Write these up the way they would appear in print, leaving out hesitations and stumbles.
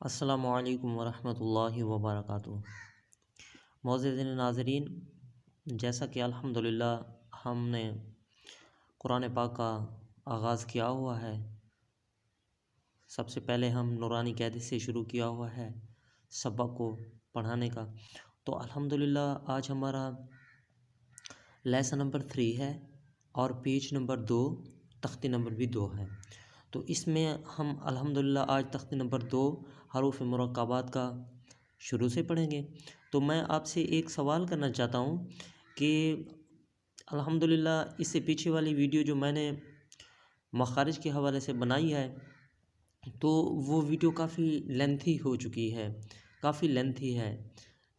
अस्सलामुअलैकुम वरहमतुल्लाहि वबरकातुहू। मोअज़्ज़िज़ीन नाज़रीन, जैसा कि अल्हम्दुलिल्लाह हमने कुरान पाक का आगाज़ किया हुआ है। सबसे पहले हम नूरानी क़ायदे से शुरू किया हुआ है सबक को पढ़ाने का। तो अल्हम्दुलिल्लाह आज हमारा लेसन नंबर 3 है और पेज नंबर 2, तख्ती नंबर भी 2 है। तो इसमें हम अल्हम्दुलिल्लाह आज तख्ती नंबर 2 हरूफ मुरक्कबात का शुरू से पढ़ेंगे। तो मैं आपसे एक सवाल करना चाहता हूँ कि अल्हम्दुलिल्लाह इससे पीछे वाली वीडियो जो मैंने मखारिज के हवाले से बनाई है, तो वो वीडियो काफ़ी लेंथी हो चुकी है, काफ़ी लेंथी है।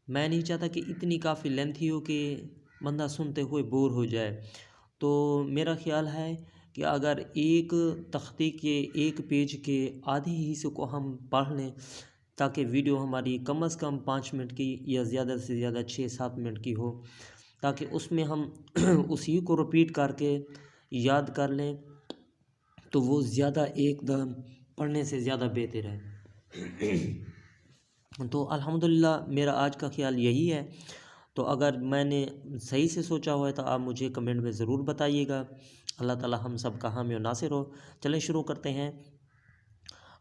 मैं नहीं चाहता कि इतनी काफ़ी लेंथी हो कि बंदा सुनते हुए बोर हो जाए। तो मेरा ख़्याल है कि अगर एक तख्ती के एक पेज के आधे हिस्से को हम पढ़ लें, ताकि वीडियो हमारी कम से कम 5 मिनट की या ज़्यादा से ज़्यादा 6-7 मिनट की हो, ताकि उसमें हम उसी को रिपीट करके याद कर लें, तो वो ज़्यादा एकदम पढ़ने से ज़्यादा बेहतर है। तो अल्हम्दुलिल्लाह मेरा आज का ख़्याल यही है। तो अगर मैंने सही से सोचा हुआ है तो आप मुझे कमेंट में ज़रूर बताइएगा। अल्लाह ताला हम सब का हामी और नासिर हो। चलें शुरू करते हैं।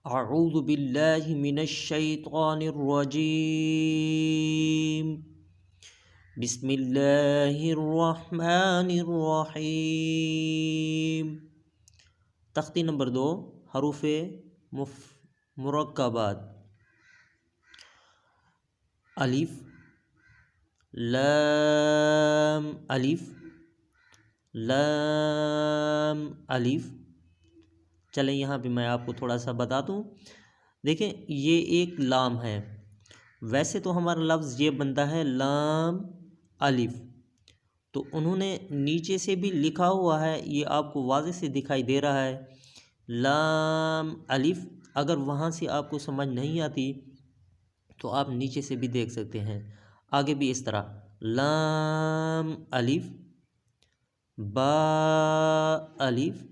अऊज़ु बिल्लाहि मिनश शैतानिर रजीम। बिस्मिल्लाहिर रहमानिर रहीम। तख्ती नंबर 2 हरूफ़े मुरक्कबात। अलिफ, लाम, अलिफ, लाम, अलिफ। चलें यहाँ पे मैं आपको थोड़ा सा बता दूँ। देखें, ये एक लाम है। वैसे तो हमारा लफ्ज़ ये बनता है लाम अलिफ, तो उन्होंने नीचे से भी लिखा हुआ है, ये आपको वाज़े से दिखाई दे रहा है लाम अलिफ। अगर वहाँ से आपको समझ नहीं आती तो आप नीचे से भी देख सकते हैं। आगे भी इस तरह लाम अलिफ, बा अलिफ,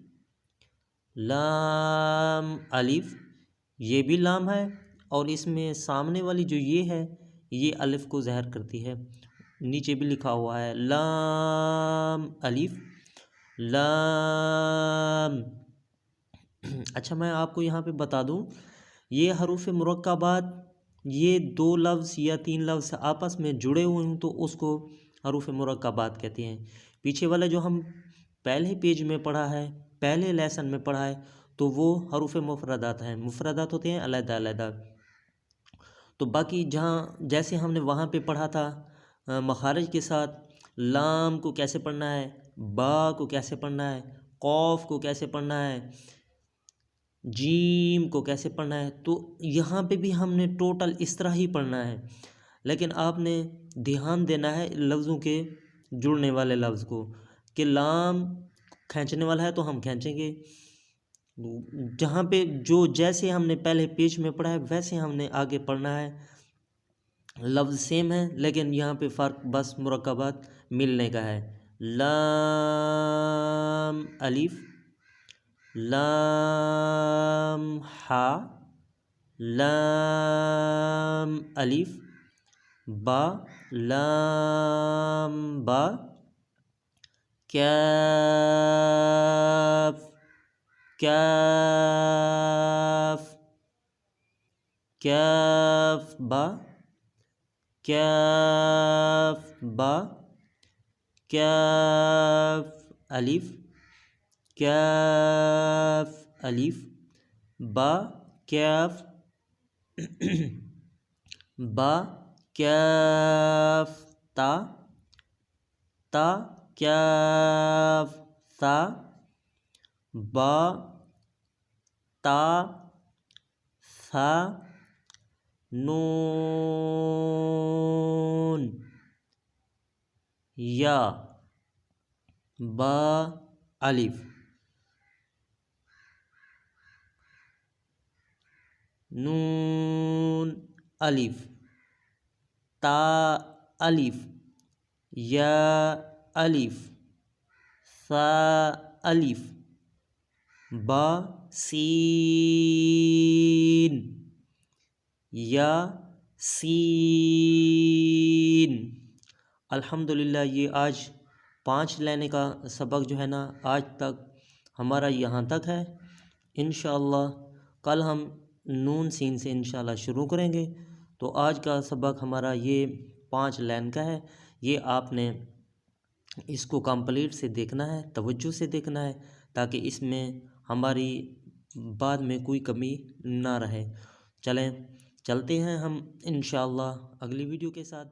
लाम अलिफ। ये भी लाम है और इसमें सामने वाली जो ये है, ये अलिफ को ज़हर करती है। नीचे भी लिखा हुआ है लाम अलिफ, लाम। अच्छा, मैं आपको यहाँ पे बता दूँ, ये हरूफ मुरक्कबात, ये 2 लफ्ज़ या 3 लफ्ज़ आपस में जुड़े हुए हों तो उसको हरूफ मुरक्कबात कहते हैं। पीछे वाला जो हम पहले पेज में पढ़ा है, पहले लेसन में पढ़ा है, तो वो हरूफ मुफ़रदात हैं। मुफ़रदात होते हैं अलग-अलग। तो बाकी जहाँ जैसे हमने वहाँ पे पढ़ा था मखारिज के साथ, लाम को कैसे पढ़ना है, बा को कैसे पढ़ना है, कौफ को कैसे पढ़ना है, जीम को कैसे पढ़ना है, तो यहाँ पे भी हमने टोटल इस तरह ही पढ़ना है। लेकिन आपने ध्यान देना है लफ्ज़ों के जुड़ने वाले लफ्ज़ को, कि लाम खींचने वाला है तो हम खींचेंगे। जहाँ पे जो जैसे हमने पहले पेज में पढ़ा है वैसे हमने आगे पढ़ना है। लफ्ज़ सेम है, लेकिन यहाँ पे फ़र्क बस मुरक्कबात मिलने का है। लाम अलिफ, लाम हा, लाम अलिफ, बा, लाम बा, कैफ, कैफ, कैफ बा, कैफ बा, कैफ अलिफ, कैफ अलिफ, बा, कैफ बा, कैफ ता, ता, कैफ ता, बा, ता, सा, नून, या, बा अलिफ, नून अलिफ, ता अलिफ, या अलिफ, सा अलिफ, बा सीन, या सीन। अल्हम्दुलिल्लाह ये आज 5 लेने का सबक जो है ना आज तक हमारा यहाँ तक है। इंशाअल्लाह कल हम नून सीन से इंशाअल्लाह शुरू करेंगे। तो आज का सबक हमारा ये 5 लाइन का है। ये आपने इसको कंप्लीट से देखना है, तवज्जो से देखना है, ताकि इसमें हमारी बाद में कोई कमी ना रहे। चलें चलते हैं हम इंशाअल्लाह अगली वीडियो के साथ।